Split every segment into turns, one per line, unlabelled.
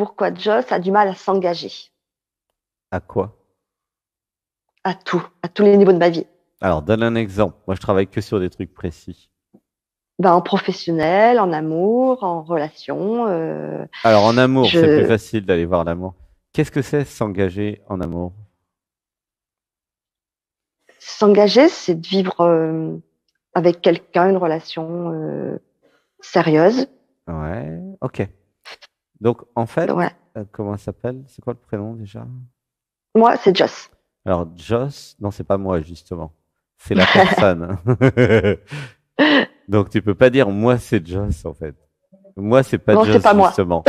pourquoi Joss a du mal à s'engager
À quoi?
à tous les niveaux de ma vie.
Alors, donne un exemple. Moi, je travaille que sur des trucs précis.
Ben, en professionnel, en amour, en relation.
Alors, en amour, c'est plus
Je
facile d'aller voir l'amour. Qu'est-ce que c'est s'engager en amour?
S'engager, c'est de vivre avec quelqu'un une relation sérieuse.
Ouais, ok. Donc, en fait,
Ouais.
comment ça s'appelle? C'est quoi le prénom déjà?
Moi, c'est Joss.
Alors, Joss, non, c'est pas moi, justement. C'est la personne. Donc, tu peux pas dire moi, c'est Joss, en fait. Moi, c'est pas
Non, c'est
Joss,
pas moi.
justement.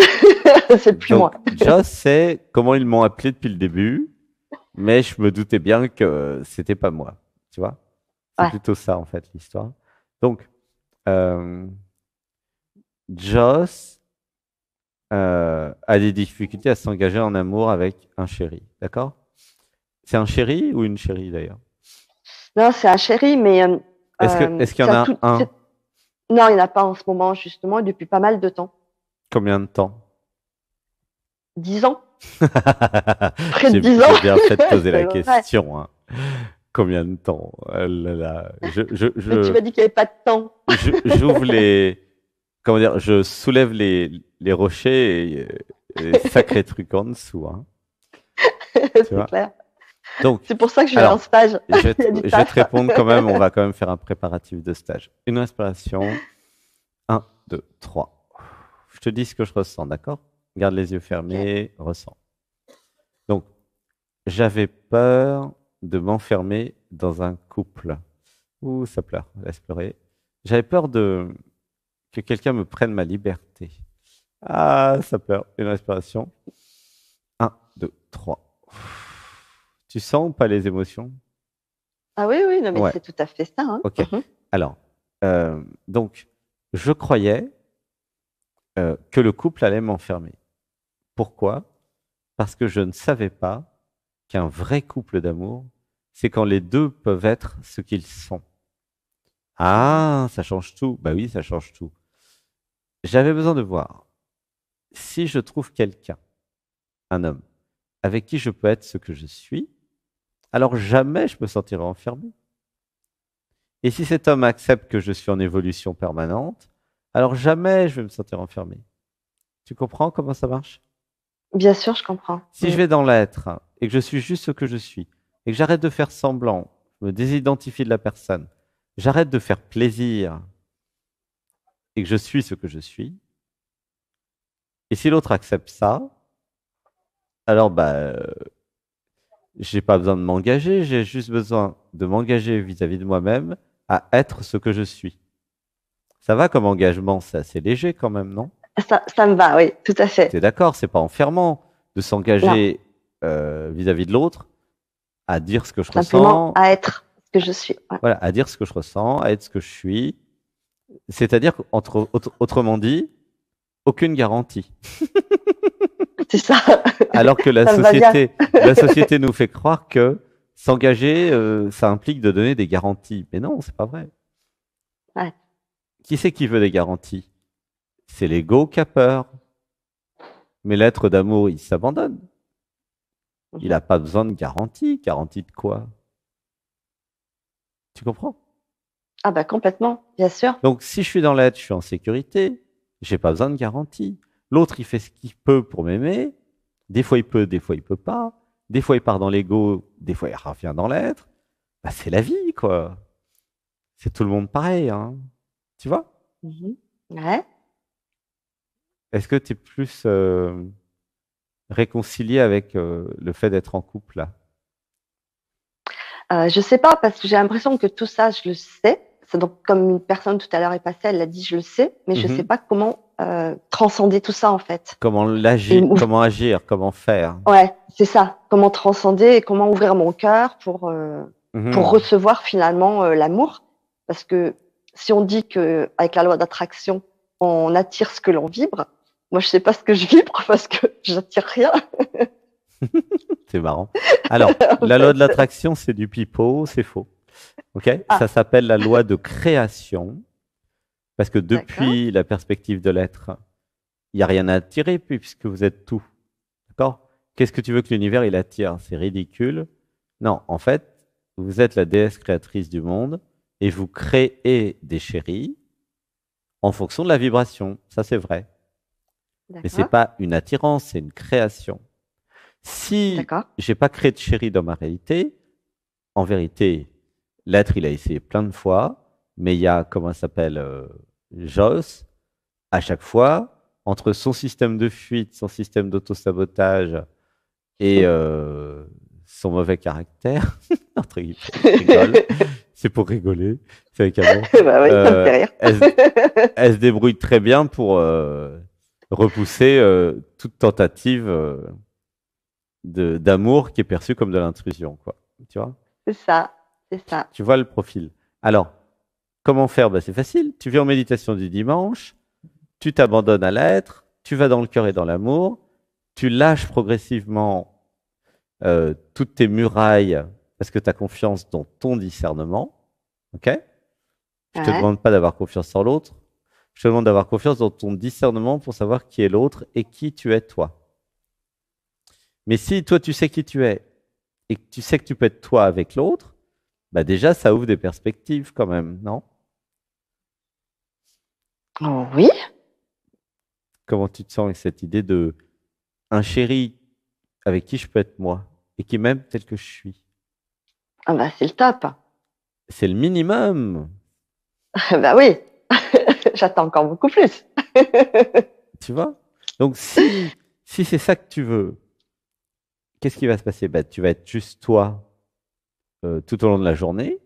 C'est plus
Donc,
moi.
Joss, c'est comment ils m'ont appelé depuis le début, mais je me doutais bien que c'était pas moi. Tu vois? C'est
Ouais.
plutôt ça, en fait, l'histoire. Donc, euh, Joss a des difficultés à s'engager en amour avec un chéri. D'accord? C'est un chéri ou une chérie, d'ailleurs?
Non, c'est un chéri, mais
Est-ce qu'il y en
ça
a
tout.
un?
Non, il n'y en a pas en ce moment, justement, et depuis pas mal de temps.
Combien de temps?
10 ans. Près de
J'ai
10 ans.
j'ai bien fait de poser la
Ouais.
question, hein. Combien de temps? Oh là là.
Mais tu m'as dit qu'il n'y avait pas de temps.
J'ouvre les, comment dire, je soulève les rochers et sacrés trucs en dessous, hein. Tu
C'est
vois?
clair.
Donc,
C'est pour ça que je suis en
alors,
stage. Il y a du
je vais te
taf.
répondre quand même, on va quand même faire un préparatif de stage. Une respiration. Un, 2, 3. Je te dis ce que je ressens, d'accord? Garde les yeux
Ok.
fermés, ressens. Donc, j'avais peur de m'enfermer dans un couple. Ouh, ça pleure, laisse pleurer. J'avais peur que quelqu'un me prenne ma liberté. Ah, ça pleure. Une respiration. Un, 2, 3. Tu sens ou pas les émotions?
Ah oui, oui, non, mais
Ouais,
c'est tout à fait ça, hein.
ok.
Mhm.
Alors, donc, je croyais que le couple allait m'enfermer. Pourquoi? Parce que je ne savais pas qu'un vrai couple d'amour, c'est quand les deux peuvent être ce qu'ils sont.
Mhm.
Ah, ça change tout. Bah oui, ça change tout. J'avais besoin de voir si je trouve quelqu'un, un homme, avec qui je peux être ce que je suis, alors jamais je me sentirai enfermé. Et si cet homme accepte que je suis en évolution permanente, alors jamais je vais me sentir enfermé. Tu comprends comment ça marche?
Bien sûr, je comprends.
Si je
Mm.
vais dans l'être et que je suis juste ce que je suis, et que j'arrête de faire semblant, je me désidentifie de la personne, j'arrête de faire plaisir et que je suis ce que je suis, et si l'autre accepte ça, alors j'ai pas besoin de m'engager, j'ai juste besoin de m'engager vis-à-vis de moi-même à être ce que je suis. Ça va comme engagement, c'est assez léger quand même, non?
Ça me va, oui, tout à
T'es
fait.
d'accord, c'est pas enfermant de
Non,
s'engager vis-à-vis de l'autre à dire ce que je
simplement
ressens,
à être ce que je suis. Ouais.
voilà, à dire ce que je ressens, à être ce que je suis. C'est-à-dire autrement dit, aucune garantie.
C'est ça.
Alors que
Ça me va bien.
la société nous fait croire que s'engager, ça implique de donner des garanties. Mais non, c'est pas vrai.
Ouais.
Qui c'est qui veut des garanties? C'est l'ego qui a peur. Mais l'être d'amour, il s'abandonne. Il
Mhm.
n'a pas besoin de garantie. Garantie de quoi? Tu comprends?
Ah bah complètement, bien sûr.
Donc, si je suis dans l'être, je suis en sécurité. J'ai pas besoin de garantie. L'autre, il fait ce qu'il peut pour m'aimer. Des fois, il peut, des fois, il peut pas. Des fois, il part dans l'ego, des fois, il revient dans l'être. Bah, c'est la vie, quoi. C'est tout le monde pareil, hein. Tu vois?
Mhm. Ouais.
Est-ce que tu es plus réconcilié avec le fait d'être en couple, là?
Je sais pas parce que j'ai l'impression que tout ça, je le sais. C'est donc comme une personne tout à l'heure est passée, elle l'a dit, je le sais, mais je sais
Mhm.
pas comment transcender tout ça en fait. Et
Comment agir, comment faire?
ouais, c'est ça. Comment transcender et comment ouvrir mon cœur pour
Mhm.
recevoir finalement l'amour. Parce que si on dit que avec la loi d'attraction, on attire ce que l'on vibre, moi je sais pas ce que je vibre parce que j'attire rien
C'est marrant. Alors,
en
la loi de
fait.
l'attraction, c'est du pipeau, c'est faux. Ok? Ça
Ah,
s'appelle la loi de création, parce que
d'accord.
depuis la perspective de l'être, il n'y a rien à attirer puisque vous êtes tout. D'accord? Qu'est-ce que tu veux que l'univers il attire? C'est ridicule. Non, en fait, vous êtes la déesse créatrice du monde et vous créez des chéris en fonction de la vibration. Ça, c'est vrai. Mais c'est
D'accord.
pas une attirance, c'est une création. Si
D'accord.
j'ai pas créé de chéri dans ma réalité, en vérité, l'être, il a essayé plein de fois, mais il y a, comment ça s'appelle, Joss, à chaque fois, entre son système de fuite, son système d'autosabotage et son mauvais caractère, entre guillemets, je rigole, c'est pour rigoler, c'est avec amour,
Bah oui, ça me fait rire.
elle se débrouille très bien pour repousser toute tentative d'amour qui est perçue comme de l'intrusion, quoi. Tu vois?
C'est ça, c'est ça.
Tu vois le profil. Alors, comment faire? Ben, c'est facile. Tu viens en méditation du dimanche, tu t'abandonnes à l'être, tu vas dans le cœur et dans l'amour, tu lâches progressivement toutes tes murailles parce que tu as confiance dans ton discernement. Ok? Je te
Ouais.
demande pas d'avoir confiance en l'autre. Je te demande d'avoir confiance dans ton discernement pour savoir qui est l'autre et qui tu es toi. Mais si toi tu sais qui tu es et que tu sais que tu peux être toi avec l'autre, bah déjà ça ouvre des perspectives quand même, non?
Oh, oui.
Comment tu te sens avec cette idée de un chéri avec qui je peux être moi et qui m'aime tel que je suis?
Ah bah, c'est le top.
C'est le minimum,
Bah oui. J'attends encore beaucoup plus.
tu vois? Donc si c'est ça que tu veux, qu'est-ce qui va se passer? Bah, tu vas être juste toi tout au long de la journée.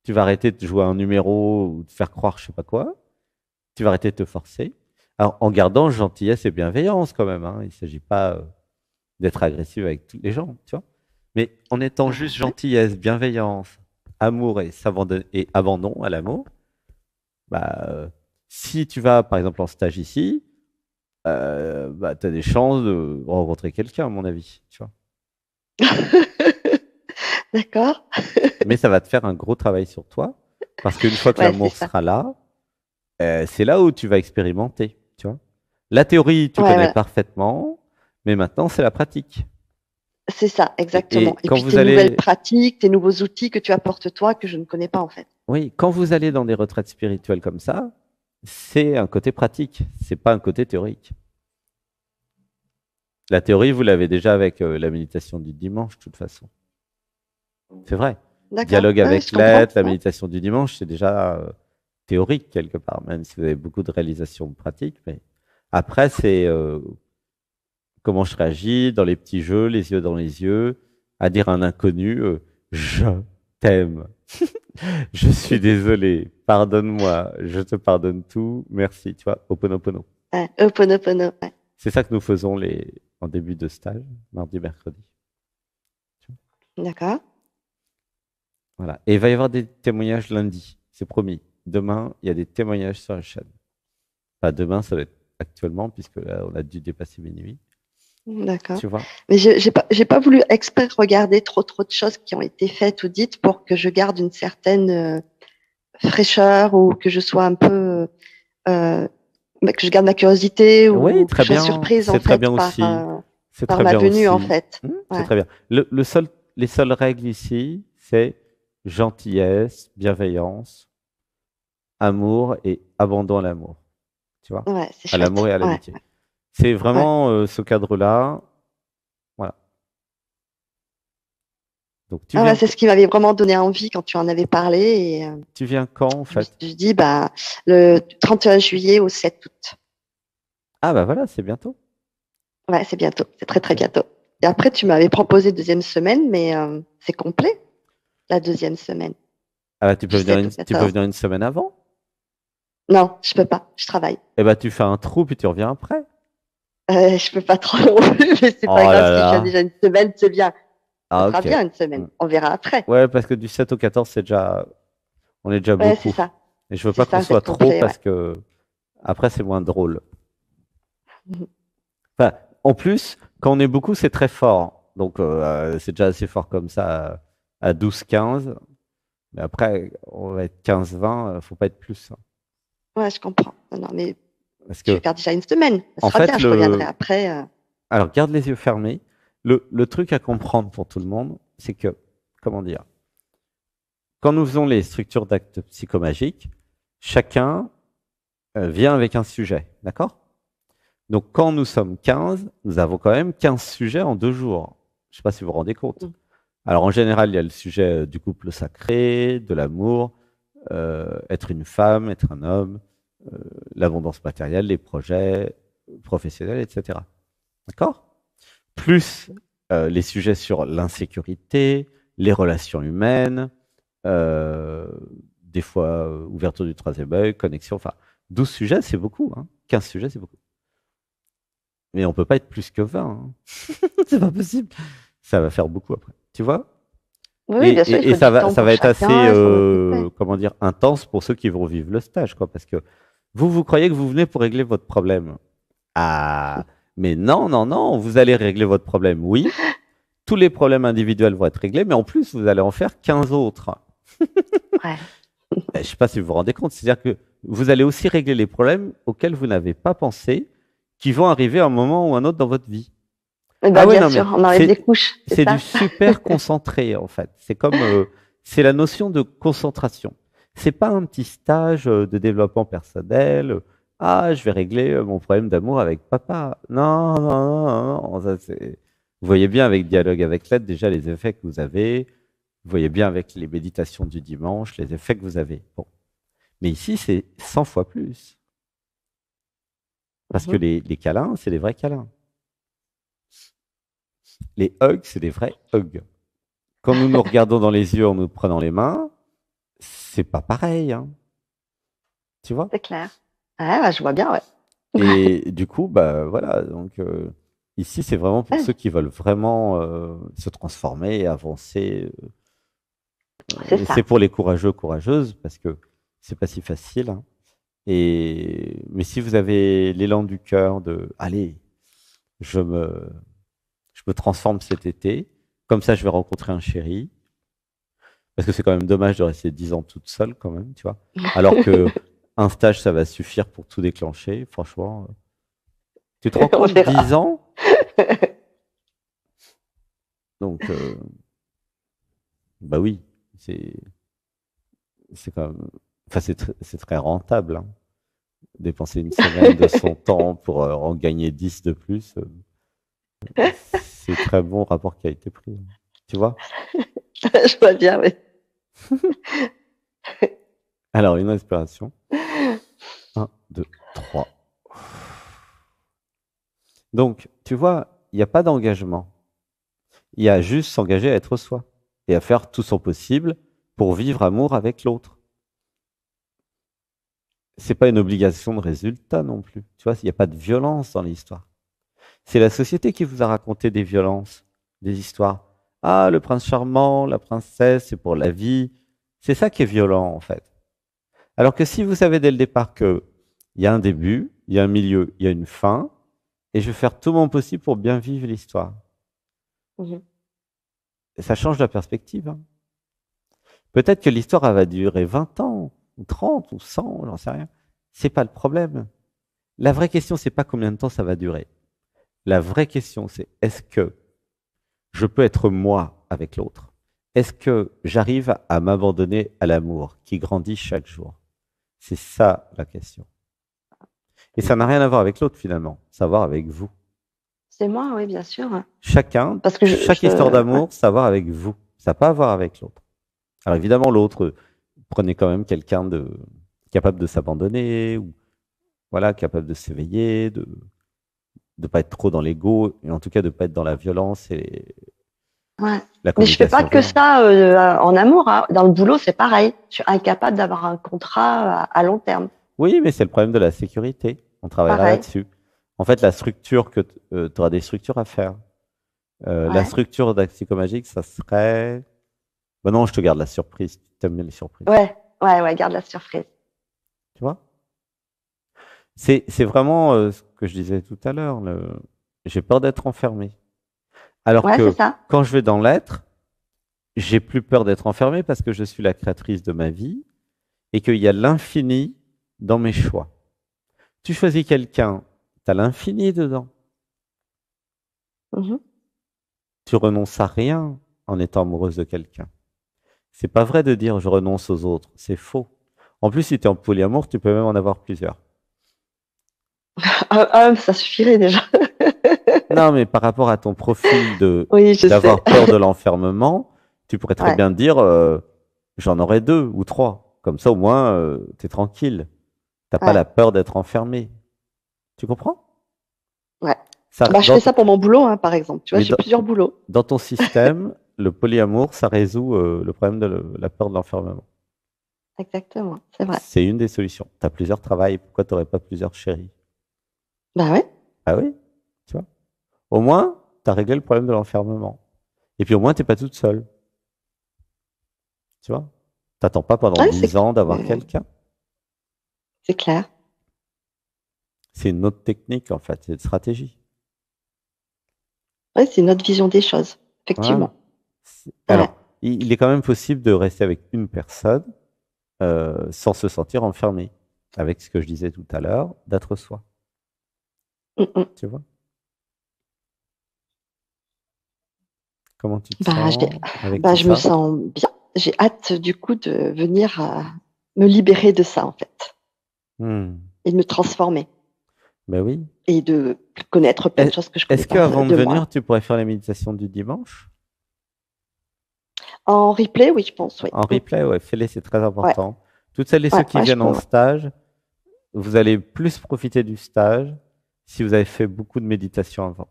Tu vas arrêter de jouer un numéro ou de faire croire je sais pas quoi. Tu vas arrêter de te forcer. Alors, en gardant gentillesse et bienveillance quand même, hein. Il ne s'agit pas d'être agressif avec tous les gens, tu vois. Mais en étant juste
Ouais.
gentillesse, bienveillance, amour et abandon à l'amour, bah, si tu vas par exemple en stage ici, bah, tu as des chances de rencontrer quelqu'un, à mon avis, tu vois.
D'accord.
Mais ça va te faire un gros travail sur toi, parce qu'une fois que
Ouais, c'est
l'amour
ça.
sera là, c'est là où tu vas expérimenter, tu vois. La théorie, tu
Ouais,
connais
voilà.
parfaitement, mais maintenant, c'est la pratique.
C'est ça, exactement.
Et
Et
quand
puis
vous
tes nouvelles
allez,
pratiques, tes nouveaux outils que tu apportes toi que je ne connais pas en fait.
oui, quand vous allez dans des retraites spirituelles comme ça, c'est un côté pratique, c'est pas un côté théorique. La théorie, vous l'avez déjà avec la méditation du dimanche, de toute façon. C'est vrai.
D'accord.
Dialogue
Ouais,
avec
je comprends.
l'être, la
Ouais.
méditation du dimanche, c'est déjà théorique quelque part, même si vous avez beaucoup de réalisations pratiques. Mais après, c'est comment je réagis dans les petits jeux, les yeux dans les yeux, à dire à un inconnu, je t'aime. Je suis désolé, pardonne-moi, je te pardonne tout, merci, tu vois, Ho'oponopono.
Ouais. Ho'oponopono. Ouais.
C'est ça que nous faisons en début de stage, mardi, mercredi.
D'accord.
Voilà. Et il va y avoir des témoignages lundi, c'est promis. Demain, il y a des témoignages sur la chaîne. Pas demain, ça va être actuellement, puisque là, on a dû dépasser minuit.
D'accord.
Tu vois?
Mais j'ai pas voulu exprès regarder trop de choses qui ont été faites ou dites pour que je garde une certaine fraîcheur ou que je sois un peu que je garde ma curiosité
Oui,
ou que
très
je sois
bien.
surprise en
C'est très
fait
bien aussi. C'est
par
très
ma
bien
venue en
aussi.
fait.
C'est
Ouais.
très bien. Les seules règles ici, c'est gentillesse, bienveillance, amour et abandon à l'amour. Tu vois?
Ouais, c'est
À l'amour
chouette.
et à
Ouais.
l'amitié. C'est
Ouais.
vraiment ce cadre-là. Voilà. Donc
Ah ouais, c'est ce qui m'avait vraiment donné envie quand tu en avais parlé et
tu viens quand en
je me
fait?
suis dit bah le 31 juillet au 7 août.
Ah bah voilà, c'est bientôt.
Ouais, c'est bientôt, c'est très
Ok.
bientôt. Et après tu m'avais proposé deuxième semaine mais c'est complet la deuxième semaine
Ah bah,
du 7 au
tu peux
14.
venir une semaine avant.
Non, je peux pas, je travaille.
Eh bah tu fais un trou puis tu reviens après.
Je peux pas trop non plus, mais c'est pas
Oh
grave
là
si je viens
là.
déjà une semaine, c'est bien. Ça
Ah
sera
ok.
bien une semaine.
Hmm.
On verra après.
Ouais, parce que du 7 au 14, c'est déjà, on est déjà
Ouais, c'est
beaucoup.
ça.
Et je veux
C'est
pas qu'on
ça, c'est
soit trop
complet, ouais.
parce que après c'est moins drôle. Enfin, en plus, quand on est beaucoup, c'est très fort. Donc c'est déjà assez fort comme ça à 12-15. Mais après, on va être 15-20, faut pas être plus, hein.
Ouais, je comprends. Non, non, mais
Parce
Je vais
que,
faire déjà une semaine. Ça
en
sera bien,
fait,
je reviendrai après.
alors garde les yeux fermés. Le truc à comprendre pour tout le monde, c'est que, comment dire, quand nous faisons les structures d'actes psychomagiques, chacun vient avec un sujet, d'accord? Donc, quand nous sommes 15, nous avons quand même 15 sujets en 2 jours. Je ne sais pas si vous vous rendez compte.
Mm.
Alors, en général, il y a le sujet du couple sacré, de l'amour, être une femme, être un homme, l'abondance matérielle, les projets professionnels, etc. D'accord? Plus les sujets sur l'insécurité, les relations humaines, des fois ouverture du troisième œil, connexion, enfin, 12 sujets, c'est beaucoup, hein. 15 sujets, c'est beaucoup. Mais on peut pas être plus que 20, hein. C'est pas possible. Ça va faire beaucoup après. Tu vois?
Oui, bien sûr, il
Et
faut
ça
du
va,
temps
ça
pour
va être assez,
chacun, s'en occuper.
comment dire, intense pour ceux qui vont vivre le stage, quoi. Parce que vous croyez que vous venez pour régler votre problème. Ah, mais non, non, non, vous allez régler votre problème, oui. Tous les problèmes individuels vont être réglés, mais en plus, vous allez en faire 15 autres.
Ouais.
Je ne sais pas si vous vous rendez compte, c'est-à-dire que vous allez aussi régler les problèmes auxquels vous n'avez pas pensé, qui vont arriver à un moment ou un autre dans votre vie.
Eh
Ah
ben,
ouais,
bien
non, mais
sûr, on enlève des couches, c'est
c'est du
ça?
super concentré, en fait. C'est comme, c'est la notion de concentration. C'est pas un petit stage de développement personnel. Ah, je vais régler mon problème d'amour avec papa. Non, non, non, non, non, ça c'est. Vous voyez bien avec Dialogue avec l'aide déjà les effets que vous avez. Vous voyez bien avec les méditations du dimanche les effets que vous avez. Bon. Mais ici, c'est 100 fois plus. Parce que
Mhm.
les câlins, c'est des vrais câlins. Les hugs, c'est des vrais hugs. Quand nous nous regardons dans les yeux en nous prenant les mains, c'est pas pareil, hein. Tu vois?
C'est clair. Ouais, ouais, je vois bien, ouais.
Et du coup, bah voilà. Donc ici, c'est vraiment pour
Ouais,
ceux qui veulent vraiment se transformer et avancer.
c'est
Et c'est
ça.
pour les courageux, courageuses, parce que c'est pas si facile, hein. Mais si vous avez l'élan du cœur de, allez, je me, je me transforme cet été, comme ça, je vais rencontrer un chéri. Parce que c'est quand même dommage de rester 10 ans toute seule, quand même, tu vois. Alors que un stage, ça va suffire pour tout déclencher, franchement. Tu te rends
On
compte, 10
verra.
ans? Donc, bah oui, c'est, c'est quand même, enfin, c'est très rentable, hein. Dépenser une semaine de son temps pour en gagner 10 de plus, c'est très bon rapport qui a été pris. Tu vois?
Je vois bien, oui.
Alors, une respiration. 1, 2, 3. Donc, tu vois, il n'y a pas d'engagement. Il y a juste s'engager à être soi et à faire tout son possible pour vivre amour avec l'autre. C'est pas une obligation de résultat non plus. Tu vois, il n'y a pas de violence dans l'histoire. C'est la société qui vous a raconté des violences, des histoires. Ah, le prince charmant, la princesse, c'est pour la vie. C'est ça qui est violent, en fait. Alors que si vous savez dès le départ qu'il y a un début, il y a un milieu, il y a une fin, et je vais faire tout mon possible pour bien vivre l'histoire.
Mhm.
Et ça change la perspective, hein. Peut-être que l'histoire elle va durer 20 ans, ou 30, ou 100, j'en sais rien. C'est pas le problème. La vraie question, c'est pas combien de temps ça va durer. La vraie question, c'est est-ce que je peux être moi avec l'autre? Est-ce que j'arrive à m'abandonner à l'amour qui grandit chaque jour? C'est ça la question. Et ça n'a rien à voir avec l'autre finalement, ça a à voir avec vous.
C'est moi, oui, bien sûr.
Chacun,
Parce que
chaque histoire
ouais.
d'amour, ça a à voir avec vous. Ça n'a pas à voir avec l'autre. Alors évidemment, l'autre, prenez quand même quelqu'un de capable de s'abandonner, ou voilà, capable de s'éveiller, de pas être trop dans l'ego, et en tout cas de pas être dans la violence et
Ouais.
la
Mais je fais pas
communication
que
violente.
ça en amour, hein. Dans le boulot, c'est pareil. Je suis incapable d'avoir un contrat à long terme.
Oui, mais c'est le problème de la sécurité. On travaillera
Pareil.
là-dessus. En fait, la structure que tu auras des structures à faire. La
Ouais.
structure d'Axicomagique, ça serait. Ben non, je te garde la surprise. Tu aimes bien les surprises.
Ouais. Ouais, ouais, garde la surprise.
Tu vois? C'est vraiment ce que je disais tout à l'heure. J'ai peur d'être enfermé. Alors
Ouais, c'est
que
ça.
quand je vais dans l'être, j'ai plus peur d'être enfermé parce que je suis la créatrice de ma vie et qu'il y a l'infini dans mes choix. Tu choisis quelqu'un, tu as l'infini dedans.
Mhm.
Tu renonces à rien en étant amoureuse de quelqu'un. C'est pas vrai de dire je renonce aux autres, c'est faux. En plus, si tu es en polyamour, tu peux même en avoir plusieurs.
Ça suffirait déjà.
Non, mais par rapport à ton profil
Oui, je sais.
d'avoir peur de l'enfermement, tu pourrais très
Ouais,
bien dire j'en aurai 2 ou 3. Comme ça, au moins, tu es tranquille. T'as pas
ouais,
la peur d'être enfermé. Tu comprends?
ouais.
Ça,
Bah, je fais ça pour mon boulot, hein, par exemple. Tu vois,
mais
j'ai plusieurs boulots.
dans ton système, le polyamour, ça résout le problème de la peur de l'enfermement.
Exactement, c'est vrai.
C'est une des solutions. Tu as plusieurs travails, pourquoi tu n'aurais pas plusieurs chéris?
Bah ouais,
Ah oui, tu vois. Au moins, tu as réglé le problème de l'enfermement. Et puis au moins, tu n'es pas toute seule. Tu vois. T'attends pas pendant
ouais,
10 ans d'avoir quelqu'un.
c'est clair.
C'est une autre technique, en fait, c'est une stratégie.
Ouais, c'est une autre vision des choses,
Voilà.
effectivement. Ouais.
Alors, il est quand même possible de rester avec une personne sans se sentir enfermé. Avec ce que je disais tout à l'heure, d'être soi.
Mm, mm.
Tu vois. Comment tu te
Bah,
sens avec
bah,
tout
je me
ça?
sens bien. J'ai hâte, du coup, de venir me libérer de ça, en fait,
Hmm.
et de me transformer
Ben oui.
et de connaître plein de choses que je connais
Est-ce
pas
qu'avant de
de moi.
venir, tu pourrais faire la méditation du dimanche?
En replay, oui, je pense, oui.
En
Mm.
replay, ouais, fais-les, c'est très
Ouais,
important. Toutes celles et ceux
ouais,
qui
ouais, je
viennent en
peux, ouais.
stage, vous allez plus profiter du stage si vous avez fait beaucoup de méditation avant.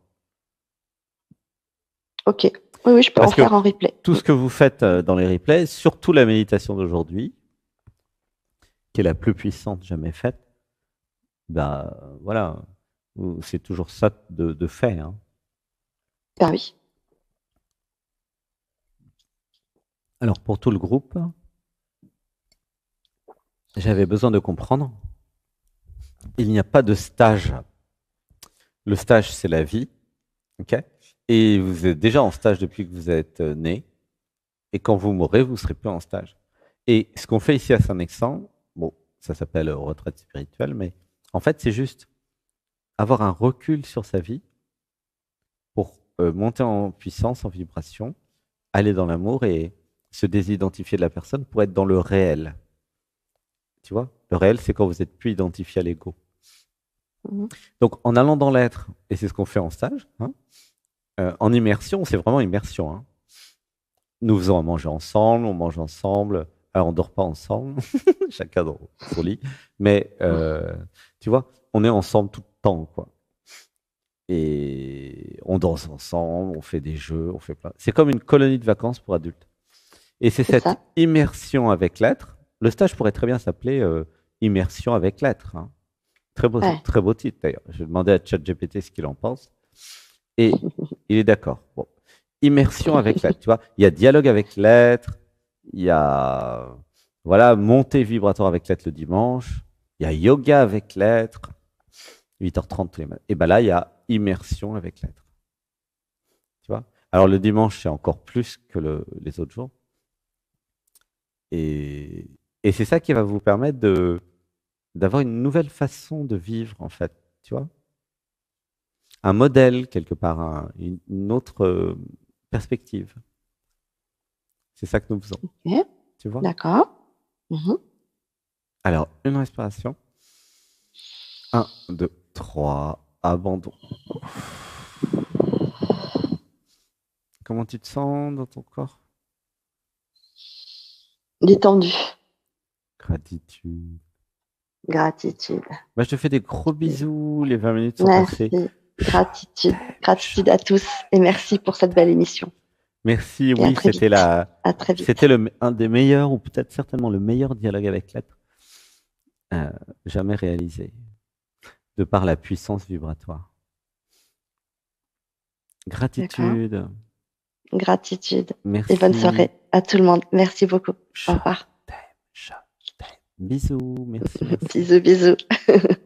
Ok. Oui, oui, je peux en
Parce que
faire en replay.
tout
Mm.
ce que vous faites dans les replays, surtout la méditation d'aujourd'hui, qui est la plus puissante jamais faite, bah voilà, c'est toujours ça de fait, hein.
Bah oui.
Alors pour tout le groupe, j'avais besoin de comprendre, il n'y a pas de stage. Le stage, c'est la vie, ok? Et vous êtes déjà en stage depuis que vous êtes né. Et quand vous mourrez, vous serez plus en stage. Et ce qu'on fait ici à Saint-Nexan, bon, ça s'appelle retraite spirituelle, mais en fait, c'est juste avoir un recul sur sa vie pour monter en puissance, en vibration, aller dans l'amour et se désidentifier de la personne pour être dans le réel. Tu vois, le réel, c'est quand vous êtes plus identifié à l'ego.
Mhm.
Donc, en allant dans l'être, et c'est ce qu'on fait en stage, hein, en immersion, c'est vraiment immersion, hein. Nous faisons à manger ensemble, on mange ensemble. Alors, on dort pas ensemble, chacun dans son lit. Mais, tu vois, on est ensemble tout le temps, quoi. Et on danse ensemble, on fait des jeux, on fait plein. C'est comme une colonie de vacances pour adultes. Et c'est
C'est
cette
ça.
immersion avec l'être. Le stage pourrait très bien s'appeler Immersion avec l'être, hein.
Ouais.
Très beau titre d'ailleurs. Je vais demander à ChatGPT ce qu'il en pense. Et il est d'accord. Bon. Immersion avec l'être, tu vois. Il y a dialogue avec l'être, il y a voilà, montée vibratoire avec l'être le dimanche, il y a yoga avec l'être, 8h30 tous les matins. Et ben là, il y a immersion avec l'être. Tu vois. Alors le dimanche, c'est encore plus que les autres jours. Et, et c'est ça qui va vous permettre d'avoir une nouvelle façon de vivre, en fait. Tu vois. Un modèle, quelque part, une autre perspective. C'est ça que nous faisons.
Ok.
Tu vois.
D'accord. Mhm.
Alors, une respiration. Un, 2, 3. Abandon. Comment tu te sens dans ton corps?
Détendu.
Gratitude.
Gratitude.
Bah, je te fais des gros bisous. Les 20 minutes sont passées.
Merci. Gratitude. Gratitude à tous et merci pour cette belle émission.
Merci.
Et à
Oui,
très vite. À très
c'était
vite.
un des meilleurs, ou peut-être certainement le meilleur dialogue avec l'être euh, jamais réalisé, de par la puissance vibratoire.
D'accord.
Gratitude.
Gratitude. Et bonne
Merci.
soirée à tout le monde. Merci beaucoup. Au
Je
revoir.
t'aime. Je t'aime. Bisous. Merci, merci.
Bisous, bisous.